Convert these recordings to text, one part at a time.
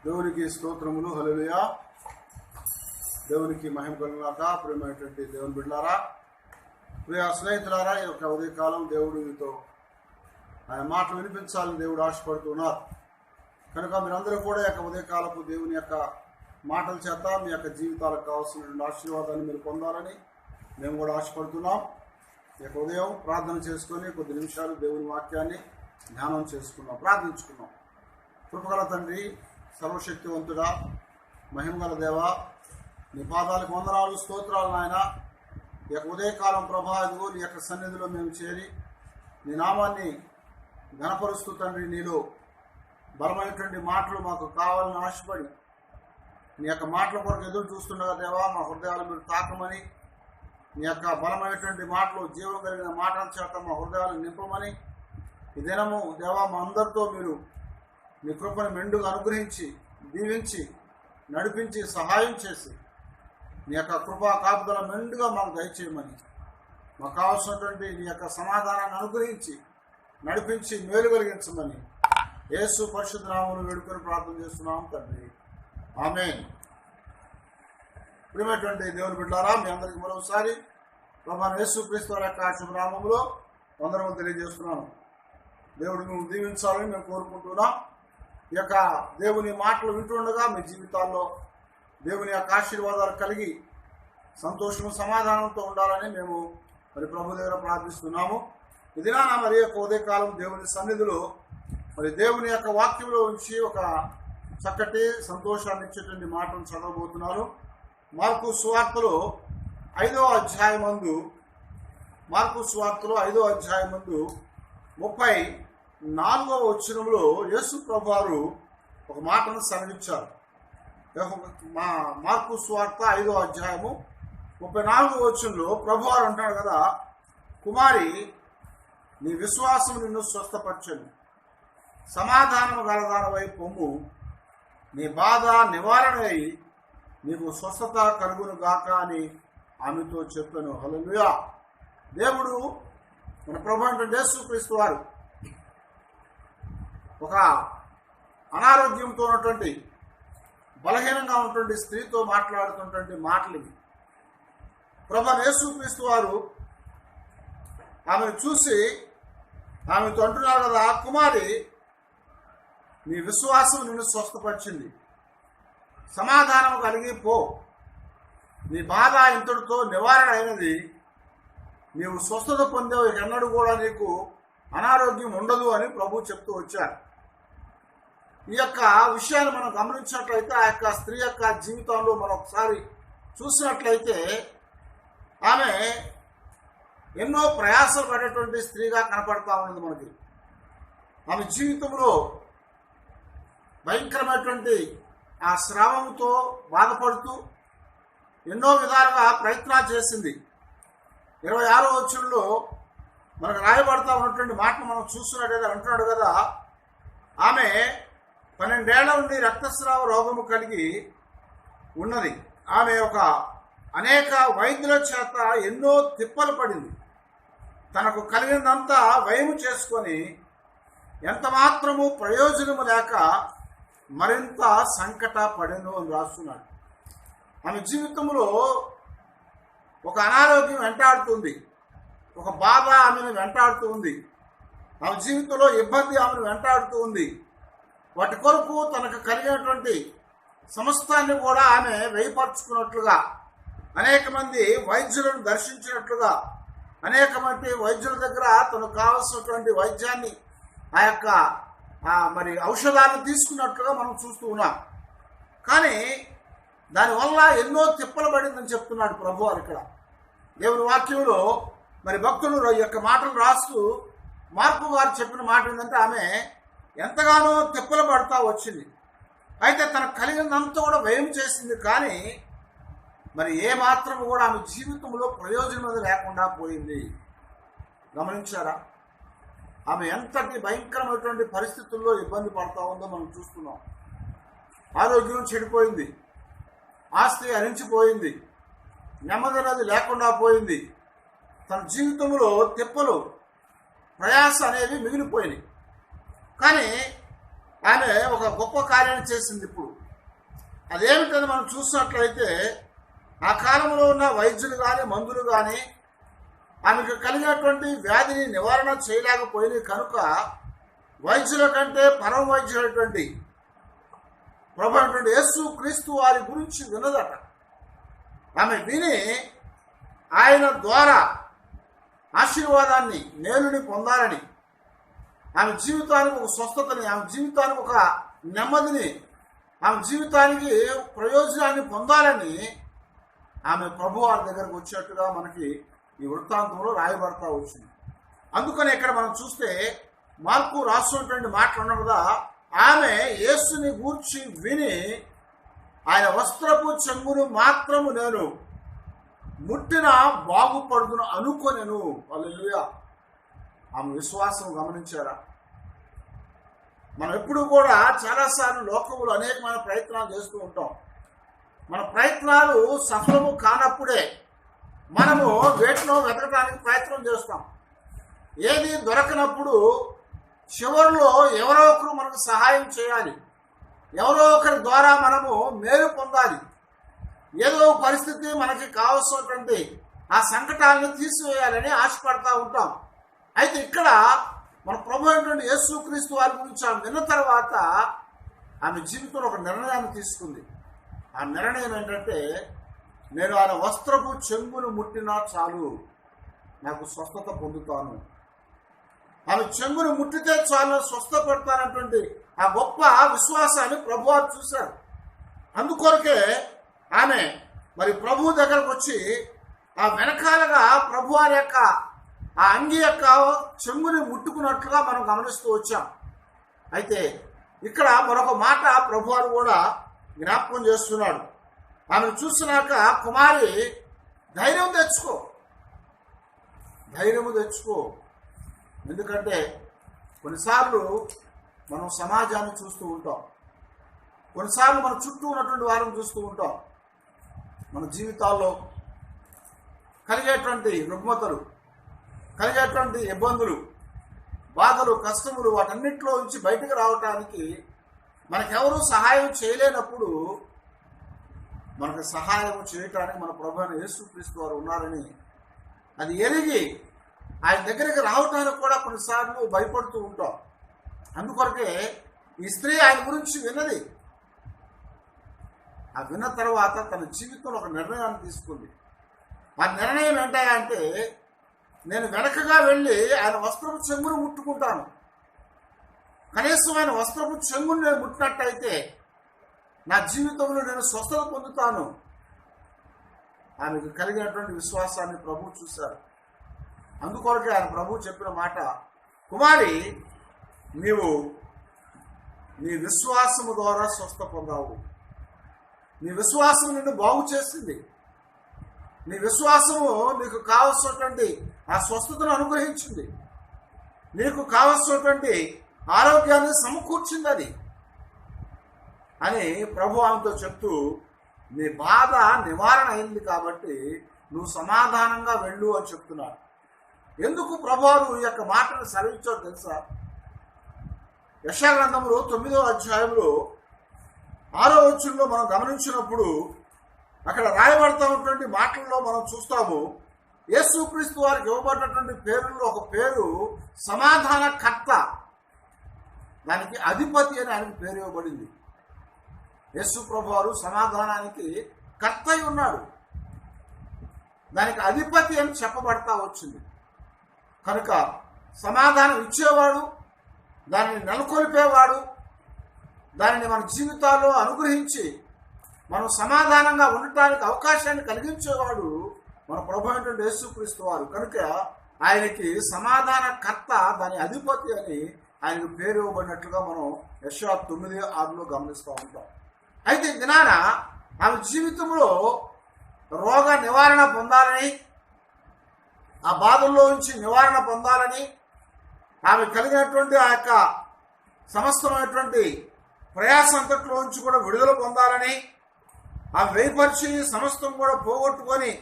దేవునికి స్తోత్రములు. హల్లెలూయా. దేవునికి మహిమ కలుగుగాక. ప్రియమైనటువంటి దేవుని బిడ్డలారా, ప్రియ స్నేహితులారా, ఈ యొక్క ఉదయకాలం దేవుడు మీతో ఆయన మాటలు వినిపించాలని దేవుడు ఆశపడుతున్నారు. కనుక మీరందరూ కూడా ఈ యొక్క ఉదయకాలపు దేవుని యొక్క మాటల చేత మీ యొక్క జీవితాలకు కావాల్సిన ఆశీర్వాదాన్ని మీరు పొందాలని మేము కూడా ఆశపడుతున్నాం. ఈ యొక్క ఉదయం ప్రార్థన చేసుకొని కొద్ది నిమిషాలు దేవుని వాక్యాన్ని ధ్యానం చేసుకున్నాం, ప్రార్థించుకున్నాం. కృపగల తండ్రి, సర్వశక్తివంతుడా, మహిమగల దేవా, నీ పాదాలకు వందనాలు, స్తోత్రాలు నాయన. ఈ యొక్క ఉదయకాలం ప్రభా, ఇదిగో నీ యొక్క సన్నిధిలో మేము చేరి నీ నామాన్ని ఘనపరుస్తూ తండ్రి, నీలో బలమైనటువంటి మాటలు మాకు కావాలని ఆశపడి నీ యొక్క మాటల కొరకు ఎదురు చూస్తుండగా దేవా, మా హృదయాలు మీరు తాకమని, నీ యొక్క బలమైనటువంటి మాటలు, జీవం కలిగిన మాటల చేత మా హృదయాలను నింపమని ఈ దినము దేవా మా అందరితో మీరు నీ కృపను మెండుగా అనుగ్రహించి, దీవించి, నడిపించి, సహాయం చేసి నీ యొక్క కృపా కాపుదల మెండుగా మాకు దయచేయమని, మాకు కావాల్సినటువంటి నీ యొక్క సమాధానాన్ని అనుగ్రహించి, నడిపించి, మేలు కలిగించమని యేసు పరిశుద్ధ నామములో వేడుకొని ప్రార్థన చేస్తున్నాం తండ్రి, ఆమేన్. ప్రియమైనటువంటి దేవుని బిడ్డలారా, మీ అందరికీ మరోసారి ప్రభువైన యేసుక్రీస్తు వారి యొక్క శుభనామములో వందనములు తెలియజేస్తున్నాను. దేవుడు మేము దీవించాలని మేము కోరుకుంటున్నాం. ఈ యొక్క దేవుని మాటలు వింటుండగా మీ జీవితాల్లో దేవుని యొక్క ఆశీర్వాదాలు కలిగి సంతోషము, సమాధానంతో ఉండాలని మేము మరి ప్రభు దగ్గర ప్రార్థిస్తున్నాము. ఇది నా మరి యొక్క ఉదయకాలం దేవుని సన్నిధిలో మరి దేవుని యొక్క వాక్యంలో ఉంచి ఒక చక్కటి సంతోషాన్ని ఇచ్చేటువంటి మాటను చదవబోతున్నాను. మార్కు సువార్తలో 5వ అధ్యాయమందు 34వ వచనంలో యేసు ప్రభువారు ఒక మాటను సెలవిచ్చారు. మార్కు సువార్త 5వ అధ్యాయము 34వ వచనంలో ప్రభువారు అంటాడు కదా, కుమారి, నీ విశ్వాసం నిన్ను స్వస్థపరచను, సమాధానము గలదానవై పొమ్ము, నీ బాధ నివారణ అయి నీకు స్వస్థత కలుగును గాక అని ఆమెతో చెప్పాను. హల్లెలూయా. దేవుడు మన ప్రభు అయినటువంటి యేసుక్రీస్తు వారు ఒక అనారోగ్యంతో ఉన్నటువంటి, బలహీనంగా ఉన్నటువంటి స్త్రీతో మాట్లాడుతున్నటువంటి మాటలు ఇవి. ప్రభు యేసుక్రీస్తు వారు ఆమెను చూసి ఆమెతో అంటున్నారు కదా, కుమారి, నీ విశ్వాసం నిన్ను స్వస్థపరిచింది, సమాధానం కలిగి పో, నీ బాధ ఇంతటితో నివారణ అయినది, నీవు స్వస్థత పొందేవు, ఎన్నడూ కూడా నీకు అనారోగ్యం ఉండదు అని ప్రభు చెప్తూ వచ్చారు. ఈ యొక్క విషయాన్ని మనం గమనించినట్లయితే, ఆ యొక్క స్త్రీ యొక్క జీవితంలో మనం ఒకసారి చూసినట్లయితే ఆమె ఎన్నో ప్రయాసాలు పడేటువంటి స్త్రీగా కనపడతా ఉన్నది మనకి. ఆమె జీవితంలో భయంకరమైనటువంటి ఆ స్రావంతో బాధపడుతూ ఎన్నో విధాలుగా ప్రయత్నాలు చేసింది. 26వ వచనంలో మనకు రాయబడతా ఉన్నటువంటి మాటను మనం చూస్తున్నట్టు అంటున్నాడు కదా, ఆమె 12 ఏళ్ల నుండి రక్తస్రావ రోగము కలిగి ఉన్నది. ఆమె అనేక వైద్యుల చేత ఎన్నో తిప్పలు పడింది. తనకు కలిగినంతా వ్యయము చేసుకొని ఎంత మాత్రము ప్రయోజనము లేక మరింత సంకట పడెను అని రాస్తున్నాడు. ఆమె జీవితంలో ఒక అనారోగ్యం వెంటాడుతుంది, ఒక బాధ ఆమెను వెంటాడుతూ ఉంది, ఆమె జీవితంలో ఇబ్బంది ఆమెను వెంటాడుతూ ఉంది. వాటి కొరకు తనకు కలిగినటువంటి సమస్తాన్ని కూడా ఆమె వ్యయపరుచుకున్నట్లుగా, అనేక మంది వైద్యులను దర్శించినట్లుగా, అనేక మంది వైద్యుల దగ్గర తనకు కావలసినటువంటి వైద్యాన్ని, ఆ యొక్క మరి ఔషధాలను తీసుకున్నట్లుగా మనం చూస్తూ ఉన్నాం. కానీ దానివల్ల ఎన్నో తిప్పలు పడిందని చెప్తున్నాడు ప్రభు వారు ఇక్కడ దేవుని వాక్యంలో. మరి భక్తులు ఈ యొక్క మాటలు రాస్తూ మార్కు గారు చెప్పిన మాట ఏంటంటే, ఆమె ఎంతగానో తిప్పలు పడుతూ వచ్చింది. అయితే తనకు కలిగినంత కూడా వ్యయం చేసింది, కానీ మరి ఏ మాత్రం కూడా ఆమె జీవితంలో ప్రయోజనం అనేది లేకుండా పోయింది. గమనించారా? ఆమె ఎంతటి భయంకరమైనటువంటి పరిస్థితుల్లో ఇబ్బంది పడతా ఉందో మనం చూస్తున్నాం. ఆరోగ్యం చెడిపోయింది, ఆస్తి హరించిపోయింది, నెమ్మది అనేది లేకుండా పోయింది. తన జీవితంలో తిప్పలు, ప్రయాస అనేవి మిగిలిపోయినాయి. కానీ ఆమె ఒక గొప్ప కార్యాన్ని చేసింది. ఇప్పుడు అదేమిటని మనం చూసినట్లయితే ఆ కాలంలో ఉన్న వైద్యులు కానీ మందులు కానీ ఆమెకు కలిగినటువంటి వ్యాధిని నివారణ చేయలేకపోయింది కనుక వైద్యుల కంటే పరమ వైద్యులైనటువంటి ప్రభు అయినటువంటి యేసు క్రీస్తు వారి గురించి విన్నదట. ఆమె విని ఆయన ద్వారా ఆశీర్వాదాన్ని మేలుని పొందాలని, ఆమె జీవితానికి ఒక స్వస్థతని, ఆమె జీవితానికి ఒక నెమ్మదిని, ఆమె జీవితానికి ప్రయోజనాన్ని పొందాలని ఆమె ప్రభు వారి దగ్గరకు వచ్చేట్టుగా మనకి ఈ వృత్తాంతంలో రాయబడతా వచ్చింది. అందుకని ఇక్కడ మనం చూస్తే మార్కు రాస్తున్నటువంటి మాటలు ఉన్నాం కదా, ఆమె యేసుని గూర్చి విని ఆయన వస్త్రపు చెంగును మాత్రము నేను ముట్టిన బాగుపడుదును అనుకొనెను. హల్లెలూయా. ఆమె విశ్వాసం గమనించారా? మనం ఎప్పుడు కూడా చాలాసార్లు లోకంలో అనేకమైన ప్రయత్నాలు చేస్తూ ఉంటాం. మన ప్రయత్నాలు సఫలము కానప్పుడే మనము వేటిలో వెతకడానికి ప్రయత్నం చేస్తాం. ఏది దొరకనప్పుడు చివరిలో ఎవరో ఒకరు మనకు సహాయం చేయాలి, ఎవరో ఒకరి ద్వారా మనము మేలు పొందాలి, ఏదో పరిస్థితి మనకి కావాల్సినటువంటి ఆ సంకటాలను తీసివేయాలని ఆశపడతా ఉంటాం. అయితే ఇక్కడ మన ప్రభు అయినటువంటి యేసుక్రీస్తు వారి గురించి ఆమె విన్న తర్వాత ఆమె జీవితంలో ఒక నిర్ణయాన్ని తీసుకుంది. ఆ నిర్ణయం ఏంటంటే, నేను ఆయన వస్త్రపు చెంగును ముట్టినా చాలు, నాకు స్వస్థత పొందుతాను. ఆమె చెంగును ముట్టితే చాలు స్వస్థపడతానటువంటి ఆ గొప్ప విశ్వాసాన్ని ప్రభువారు చూశారు. అందుకొరకే ఆమె మరి ప్రభు దగ్గరకు వచ్చి ఆ వెనకాలగా ప్రభువారి యొక్క ఆ అంగి యొక్క చెంగుని ముట్టుకున్నట్లుగా మనం గమనిస్తూ వచ్చాం. అయితే ఇక్కడ మరొక మాట ప్రభువారు కూడా జ్ఞాపకం చేస్తున్నాడు. ఆమెను చూసినాక, కుమారి ధైర్యం తెచ్చుకో, ధైర్యము తెచ్చుకో. ఎందుకంటే కొన్నిసార్లు మనం సమాజాన్ని చూస్తూ ఉంటాం, కొన్నిసార్లు మన చుట్టూ ఉన్నటువంటి వారిని చూస్తూ ఉంటాం. మన జీవితాల్లో కలిగేటువంటి రుగ్మతలు, కలిగేటువంటి ఇబ్బందులు, బాధలు, కష్టములు, వాటన్నిటిలో నుంచి బయటకు రావటానికి మనకెవరూ సహాయం చేయలేనప్పుడు మనకు సహాయం చేయటానికి మన ప్రభు అయిన యేసుక్రీస్తు వారు ఉన్నారని అది ఎరిగి ఆయన దగ్గరికి రావటానికి కూడా కొన్నిసార్లు భయపడుతూ ఉంటాం. అందుకొరకే ఈ స్త్రీ ఆయన గురించి విన్నది. ఆ విన్న తర్వాత తన జీవితంలో ఒక నిర్ణయాన్ని తీసుకుంది. ఆ నిర్ణయం ఏంటంటే, నేను వెనకగా వెళ్ళి ఆయన వస్త్రపు చెంగును ముట్టుకుంటాను, కనీసం ఆయన వస్త్రపు చెంగును నేను ముట్టినట్టయితే నా జీవితంలో నేను స్వస్థత పొందుతాను. ఆమెకు కలిగినటువంటి విశ్వాసాన్ని ప్రభు చూశారు. అందుకొరకే ఆయన ప్రభు చెప్పిన మాట, కుమారి నీవు నీ విశ్వాసము ద్వారా స్వస్థ పొందావు. నీ విశ్వాసం నిన్ను బాగు చేసింది. నీ విశ్వాసము నీకు కావలసినటువంటి ఆ స్వస్థతను అనుగ్రహించింది, నీకు కావలసినటువంటి ఆరోగ్యాన్ని సమకూర్చింది అది అని ప్రభు ఆమెతో చెప్తూ, నీ బాధ నివారణ అయింది కాబట్టి నువ్వు సమాధానంగా వెళ్ళు అని చెప్తున్నాడు. ఎందుకు ప్రభువారు ఈ యొక్క మాటను సెలవిచ్చారో తెలుసా? యెషయా గ్రంథంలో 9వ అధ్యాయంలో 6వ వచనంలో మనం గమనించినప్పుడు అక్కడ రాయబడతా ఉన్నటువంటి మాటల్లో మనం చూస్తాము, యేసుక్రీస్తు వారికి ఇవ్వబడినటువంటి పేరుల్లో ఒక పేరు సమాధానకర్త, దానికి అధిపతి అని ఆయనకి పేరు ఇవ్వబడింది. యేసు ప్రభువారు సమాధానానికి కర్త అయి ఉన్నాడు, దానికి అధిపతి అని చెప్పబడతా వచ్చింది. కనుక సమాధానం ఇచ్చేవాడు, దానిని నెలకొల్పేవాడు, దానిని మన జీవితాల్లో అనుగ్రహించి మనం సమాధానంగా ఉండటానికి అవకాశాన్ని కలిగించేవాడు మన ప్రభు అయినటువంటి యేసుక్రీస్తు వారు. కనుక ఆయనకి సమాధానకర్త, దాని అధిపతి అని ఆయనకు పేరు ఇవ్వబడినట్లుగా మనం యెషయా 9:6లో గమనిస్తూ ఉంటాం. అయితే దినాన ఆమె జీవితంలో రోగ నివారణ పొందాలని, ఆ బాధల్లో నుంచి నివారణ పొందాలని, ఆమె కలిగినటువంటి ఆ యొక్క సమస్తమైనటువంటి ప్రయాస అంతట్లో నుంచి కూడా విడుదల పొందాలని, ఆమె వేయపరిచి సమస్తం కూడా పోగొట్టుకొని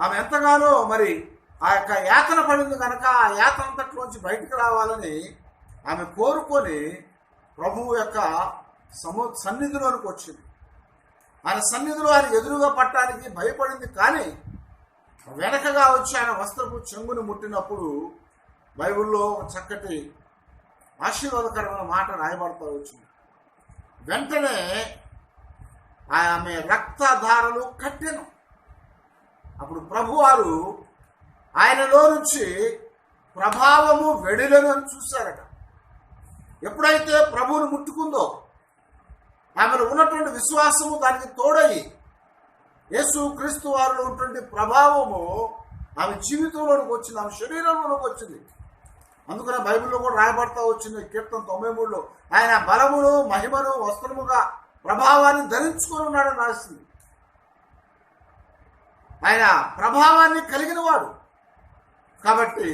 ఆమె ఎంతగానో మరి ఆ యొక్క యాతన పడింది కనుక ఆ యాతన అంతట్లోంచి బయటికి రావాలని ఆమె కోరుకొని ప్రభువు యొక్క సన్నిధిలోనికి వచ్చింది. ఆయన సన్నిధిలో ఆయన ఎదురుగా పట్టడానికి భయపడింది. కానీ వెనకగా వచ్చి ఆయన వస్త్రపు చెంగుని ముట్టినప్పుడు బైబిల్లో చక్కటి ఆశీర్వాదకరమైన మాట రాయబడతా వచ్చింది. వెంటనే ఆమె రక్తధారలు కట్టెను. అప్పుడు ప్రభువారు ఆయనలో నుంచి ప్రభావము వెడిలను చూశారట. ఎప్పుడైతే ప్రభువుని ముట్టుకుందో ఆమెలో ఉన్నటువంటి విశ్వాసము దానికి తోడయి యేసు క్రీస్తు వారిలో ఉన్నటువంటి ప్రభావము ఆమె జీవితంలోనికి వచ్చింది, ఆమె శరీరంలోనికి వచ్చింది. అందుకనే బైబిల్లో కూడా రాయబడతా వచ్చింది కీర్తన 93లో ఆయన బలమును మహిమను వస్త్రముగా ప్రభావాన్ని ధరించుకొని ఉన్నాడని రాసింది. ఆయన ప్రభావాన్ని కలిగిన వాడు కాబట్టి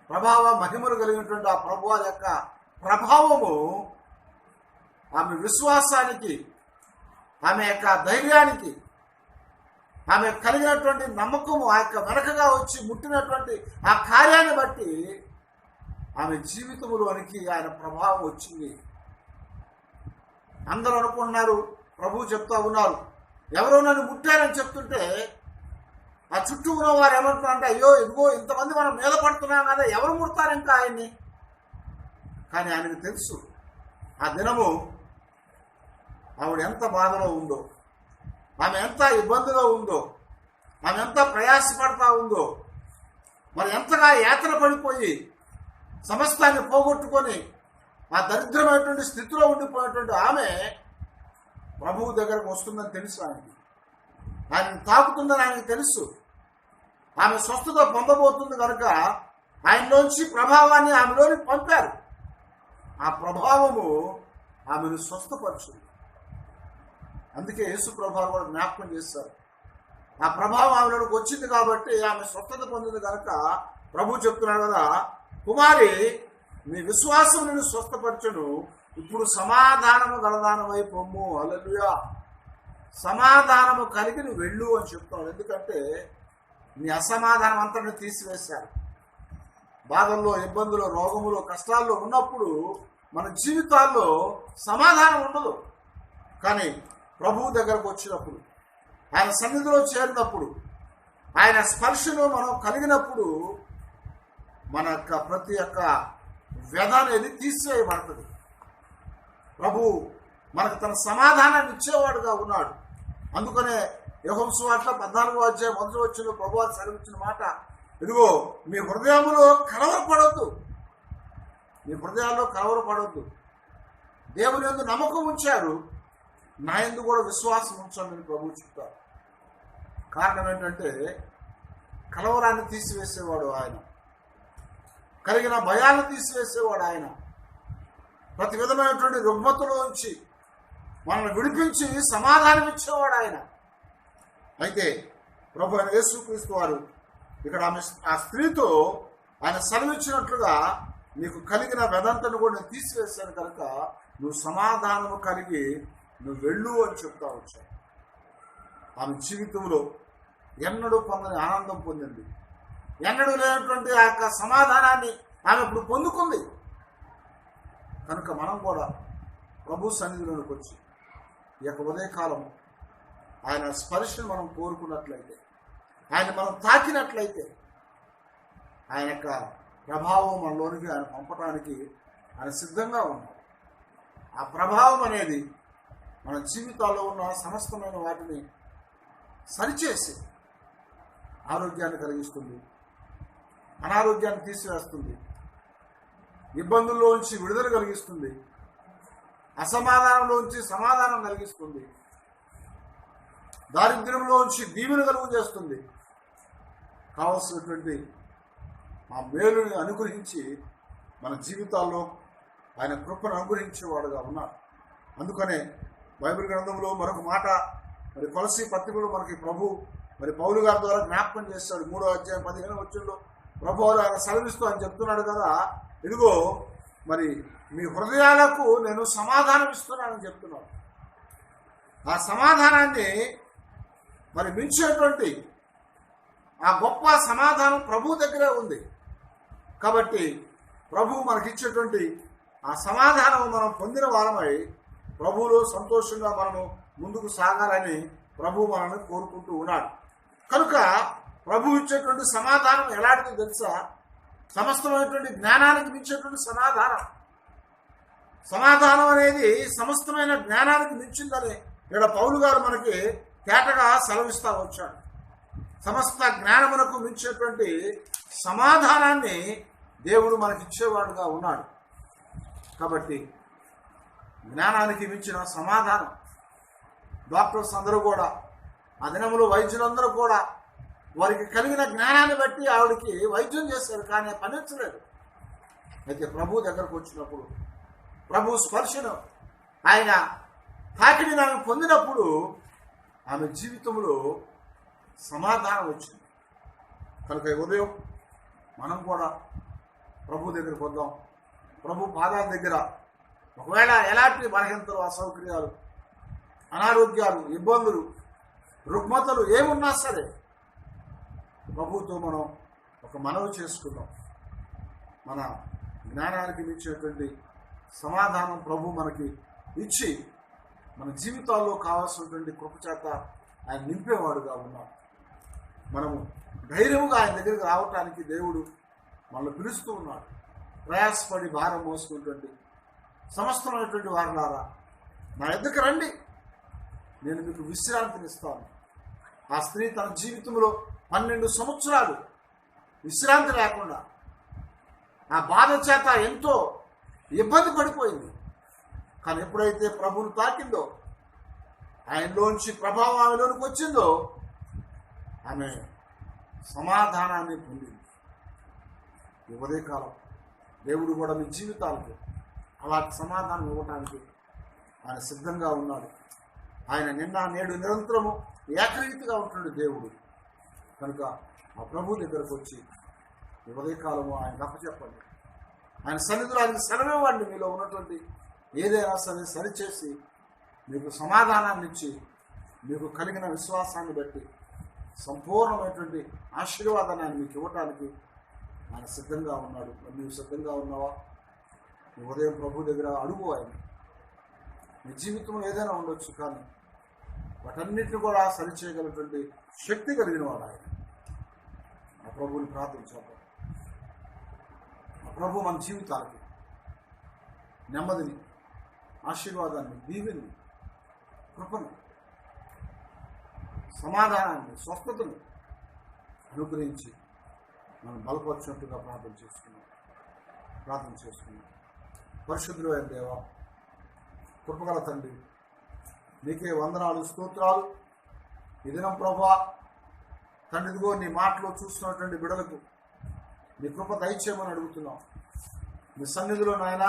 ప్రభావ మహిమలు కలిగినటువంటి ఆ ప్రభువు యొక్క ప్రభావము ఆమె విశ్వాసానికి, ఆమె యొక్క ధైర్యానికి, ఆమె కలిగినటువంటి నమ్మకము, ఆ యొక్క వెనకగా వచ్చి ముట్టినటువంటి ఆ కార్యాన్ని బట్టి ఆమె జీవితంలోనికి ఆయన ప్రభావం వచ్చింది. అందరూ అనుకుంటున్నారు, ప్రభువు చెప్తా ఉన్నారు, ఎవరో నన్ను ముట్టారని చెప్తుంటే ఆ చుట్టూ ఉన్న వారు ఏమంటున్నారంటే, అయ్యో ఇదిగో ఇంతమంది మనం మీద పడుతున్నాం కదా, ఎవరు ముడతారు ఇంకా ఆయన్ని. కానీ ఆయనకు తెలుసు ఆ దినము ఆవిడ ఎంత బాధలో ఉందో, ఆమె ఎంత ఇబ్బందిలో ఉందో, ఆమె ఎంత ప్రయాసపడతా ఉందో, మరి ఎంతగా యాతన పడిపోయి సమస్తాన్ని పోగొట్టుకొని ఆ దరిద్రమైనటువంటి స్థితిలో ఉండిపోయినటువంటి ఆమె ప్రభువు దగ్గరకు వస్తుందని తెలుసు. ఆయనను తాకుతుందని ఆయనకు తెలుసు. ఆమె స్వస్థత పొందబోతుంది కనుక ఆయనలోంచి ప్రభావాన్ని ఆమెలోని పంపారు. ఆ ప్రభావము ఆమెను స్వస్థపరచుంది. అందుకే యేసు ప్రభావం కూడా జ్ఞాపకం చేస్తారు. ఆ ప్రభావం ఆమెలోకి వచ్చింది కాబట్టి ఆమె స్వస్థత పొందింది కనుక ప్రభు చెప్తున్నాడు కదా, కుమారి నీ విశ్వాసం నేను స్వస్థపరచను, ఇప్పుడు సమాధానము గలదానం వైపు హల్లెలూయా, సమాధానము కలిగి నువ్వు వెళ్ళు అని చెప్తున్నాడు. ఎందుకంటే నీ అసమాధానం అంతా తీసివేశారు. బాధల్లో, ఇబ్బందులు, రోగములు, కష్టాల్లో ఉన్నప్పుడు మన జీవితాల్లో సమాధానం ఉండదు. కానీ ప్రభువు దగ్గరకు వచ్చినప్పుడు, ఆయన సన్నిధిలో చేరినప్పుడు, ఆయన స్పర్శను మనం కలిగినప్పుడు మన యొక్క ప్రతి ఒక్క వ్యధ అనేది తీసివేయబడుతుంది. ప్రభు మనకు తన సమాధానాన్ని ఇచ్చేవాడుగా ఉన్నాడు. అందుకనే యోహాను సువార్త 14వ అధ్యాయం 1వ వచనంలో ప్రభు వారు సెలవిచ్చిన మాట, ఇదిగో మీ హృదయంలో కలవరపడొద్దు, మీ హృదయాల్లో కలవరపడొద్దు, దేవుని యందు నమ్మకం ఉంచారు, నా యందు కూడా విశ్వాసం ఉంచండి ప్రభువు చెప్తారు. కారణం ఏంటంటే కలవరాన్ని తీసివేసేవాడు ఆయన, కలిగిన భయాన్ని తీసివేసేవాడు ఆయన, ప్రతి విధమైనటువంటి రుగ్మతలో ఉంచి మనల్ని విడిపించి సమాధానం ఇచ్చేవాడు ఆయన. అయితే ప్రభు అయిన యేసుక్రీస్తు వారు ఇక్కడ ఆ స్త్రీతో ఆయన సెలవిచ్చినట్లుగా నీకు కలిగిన వెదంతను కూడా నేను తీసివేశాను కనుక నువ్వు సమాధానము కలిగి నువ్వు వెళ్ళు అని చెప్తా వచ్చావు. ఆమె జీవితంలో ఎన్నడూ పొందని ఆనందం పొందింది, ఎన్నడూ లేనటువంటి ఆ యొక్క సమాధానాన్ని ఆమె ఇప్పుడు పొందుకుంది. కనుక మనం కూడా ప్రభు సన్నిధిలోనికి వచ్చి ఈ యొక్క ఉదయకాలం ఆయన స్పర్శను మనం కోరుకున్నట్లయితే, ఆయన మనం తాకినట్లయితే ఆయన యొక్క ప్రభావం మనలోనికి ఆయన పంపడానికి ఆయన సిద్ధంగా ఉన్నాడు. ఆ ప్రభావం అనేది మన జీవితాల్లో ఉన్న సమస్తమైన వాటిని సరిచేసి ఆరోగ్యాన్ని కలిగిస్తుంది, అనారోగ్యాన్ని తీసివేస్తుంది, ఇబ్బందుల్లోంచి విడుదల కలిగిస్తుంది, అసమాధానంలోంచి సమాధానం కలిగిస్తుంది, దారిద్ర్యంలోంచి దీవెన కలుగు చేస్తుంది. కావలసినటువంటి ఆ మేలుని అనుగ్రహించి మన జీవితాల్లో ఆయన కృపను అనుగ్రహించేవాడుగా ఉన్నారు. అందుకనే బైబిల్ గ్రంథంలో మరొక మాట మరి కొలసీ పత్రికలో మనకి ప్రభు మరి పౌలు గారి ద్వారా జ్ఞాపకం చేస్తాడు. 3వ అధ్యాయం 15వ వచనంలో ప్రభు ఆయన సెలవిస్తూ అని చెప్తున్నాడు కదా, ఇదిగో మరి మీ హృదయాలకు నేను సమాధానం ఇస్తున్నానని చెప్తున్నాను. ఆ సమాధానాన్ని మరి మించేటువంటి ఆ గొప్ప సమాధానం ప్రభు దగ్గరే ఉంది. కాబట్టి ప్రభు మనకిచ్చేటువంటి ఆ సమాధానం మనం పొందిన వారమై ప్రభువులో సంతోషంగా మనము ముందుకు సాగాలని ప్రభు మనల్ని కోరుకుంటూ ఉన్నాడు. కనుక ప్రభు ఇచ్చేటువంటి సమాధానం ఎలాంటిదో తెలుసా? సమస్తమైనటువంటి జ్ఞానానికి మించేటువంటి సమాధానం అనేది సమస్తమైన జ్ఞానానికి మించిందని ఇక్కడ పౌలు గారు మనకి తేటగా సెలవిస్తా వచ్చాడు. సమస్త జ్ఞానమునకు మించేటువంటి సమాధానాన్ని దేవుడు మనకిచ్చేవాడుగా ఉన్నాడు. కాబట్టి జ్ఞానానికి మించిన సమాధానం డాక్టర్స్ అందరూ కూడా, ఆ దినములు వైద్యులందరూ కూడా వారికి కలిగిన జ్ఞానాన్ని బట్టి ఆవిడికి వైద్యం చేశారు, కానీ పనిచ్చలేదు. అయితే ప్రభు దగ్గరకు వచ్చినప్పుడు, ప్రభు స్పర్శను, ఆయన తాకిడిని ఆమె పొందినప్పుడు ఆమె జీవితంలో సమాధానం వచ్చింది. కనుక ఉదయం మనం కూడా ప్రభు దగ్గరికి వద్దాం. ప్రభు పాదాల దగ్గర ఒకవేళ ఎలాంటి బలహీనతలు, అసౌకర్యాలు, అనారోగ్యాలు, ఇబ్బందులు, రుగ్మతలు ఏమున్నా సరే ప్రభుతో మనం ఒక మనవి చేసుకుందాం. మన జ్ఞానానికి మించినటువంటి సమాధానం ప్రభు మనకి ఇచ్చి మన జీవితాల్లో కావాల్సినటువంటి కృపచేత ఆయన నింపేవాడుగా ఉన్నాడు. మనము ధైర్యముగా ఆయన దగ్గరికి రావటానికి దేవుడు మనల్ని పిలుస్తూ ఉన్నాడు. ప్రయాసపడి భారం మోసుకున్నటువంటి సమస్తమైనటువంటి వారులారా, నా ఎద్దకు రండి, నేను మీకు విశ్రాంతినిస్తాను. ఆ స్త్రీ తన జీవితంలో 12 సంవత్సరాలు విశ్రాంతి లేకుండా ఆ బాధ చేత ఎంతో ఇబ్బంది పడిపోయింది. కానీ ఎప్పుడైతే ప్రభువును తాకిందో, ఆయనలోంచి ప్రభావం ఆమెలోనికి వచ్చిందో, ఆమె సమాధానాన్ని పొందింది. ఈ ఉదయకాలం దేవుడు కూడా మీ జీవితాలకు అలాంటి సమాధానం ఇవ్వటానికి ఆయన సిద్ధంగా ఉన్నాడు. ఆయన నిన్న నేడు నిరంతరము ఏకరీతిగా ఉంటున్నాడు దేవుడు. కనుక ఆ ప్రభు దగ్గరకు వచ్చి ఈ ఉదయకాలము ఆయన అప్పచెప్పండి. ఆయన సన్నిధిలో ఆయనకు సెలవివ్వండి. మీలో ఉన్నటువంటి ఏదైనా సరే సరిచేసి మీకు సమాధానాన్ని ఇచ్చి మీకు కలిగిన విశ్వాసాన్ని బట్టి సంపూర్ణమైనటువంటి ఆశీర్వాదాన్ని ఆయన మీకు ఇవ్వటానికి ఆయన సిద్ధంగా ఉన్నాడు. నీవు సిద్ధంగా ఉన్నావా? నీ ఉదయం ప్రభు దగ్గర అడుగు. ఆయన నీ జీవితంలో ఏదైనా ఉండొచ్చు, కానీ వాటన్నిటిని కూడా సరిచేయగలిగినటువంటి శక్తి కలిగిన వాడు ఆయన. ఆ ప్రభువుని ప్రార్థించాలి. ఆ ప్రభు మన జీవితాలకి నెమ్మదిని, ఆశీర్వాదాన్ని, దీవెని, కృపను, సమాధానాన్ని, స్వస్థతను అనుగ్రహించి మనం బలపరిచినట్టుగా ప్రార్థన చేసుకున్నాం. పరిశుద్ధుడు అయిన దేవా, కృపగల తండ్రి, నీకే వందనాలు, స్తోత్రాలు. ఈ దినం ప్రభా తండ్రి, ఇదిగో నీ మాటలో చూస్తున్నటువంటి బిడలకు నీ కృప దయచేయమని అడుగుతున్నాం. మీ సన్నిధిలో నాయన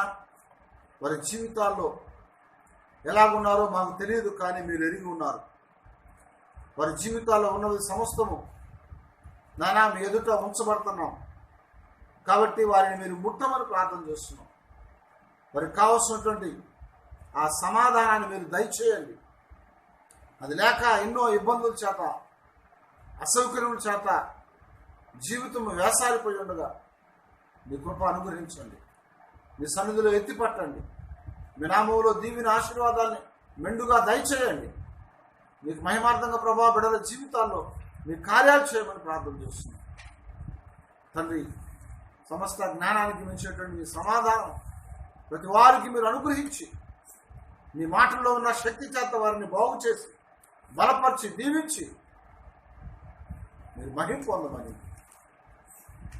వారి జీవితాల్లో ఎలాగున్నారో మాకు తెలియదు, కానీ మీరు ఎరిగి ఉన్నారు. వారి జీవితాల్లో ఉన్నది సమస్తము నాయన మీ ఎదుట ఉంచబడుతున్నాం. కాబట్టి వారిని మీరు ముట్టమని ప్రార్థన చేస్తున్నాం. వారికి కావాల్సినటువంటి ఆ సమాధానాన్ని మీరు దయచేయండి. అది లేక ఎన్నో ఇబ్బందుల చేత, అసౌకర్యముల చేత జీవితం వేసారిపోయి ఉండగా మీ కృప అనుగ్రహించండి. మీ సన్నిధిలో ఎత్తిపట్టండి. మీ నామంలో దీవిన ఆశీర్వాదాన్ని మెండుగా దయచేయండి. మీకు మహిమార్థంగా ప్రభావ బిడ్డల జీవితాల్లో మీ కార్యాలు చేయమని ప్రార్థన చేస్తున్నాం తండ్రి. సమస్త జ్ఞానానికి మించినటువంటి మీ సమాధానం ప్రతి వారికి మీరు అనుగ్రహించి, మీ మాటల్లో ఉన్న శక్తి చేత వారిని బాగు చేసి, బలపరిచి, దీవించి మీరు మహిమ పొందమని,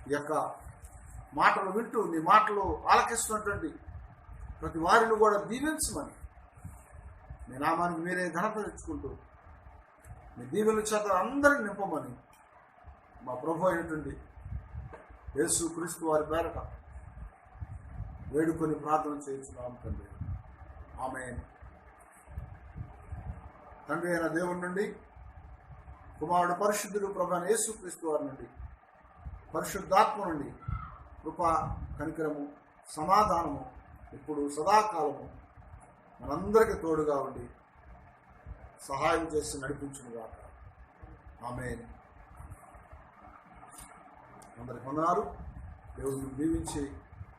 ఈ యొక్క మాటలు వింటూ మీ మాటలు ఆలకిస్తున్నటువంటి ప్రతి వారిని కూడా దీవించమని, మీ నామానికి మీరే ఘనత తెచ్చుకుంటూ మీ దీవెనల చేత అందరిని నింపమని మా ప్రభు అయినటువంటి యేసు క్రీస్తు వారి పేరట వేడుకొని ప్రార్థన చేయించున్నాం తండ్రి. ఆమేన్. తండ్రి అయిన దేవుడి నుండి, కుమారుడు పరిశుద్ధుడు ప్రభు అయిన యేసు క్రీస్తు వారి నుండి, పరిశుద్ధాత్మ నుండి కృప, కనికరము, సమాధానము ఇప్పుడు సదాకాలము మనందరికీ తోడుగా ఉండి సహాయం చేసి నడిపించునుగాక. ఆమేన్. అందరికి వందనాలు. దేవుడిని దీవించి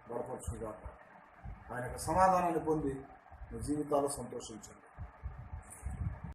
బలపరచునుగాక. ఆయన యొక్క సమాధానాన్ని పొంది మీ జీవితాల్లో సంతోషించండి.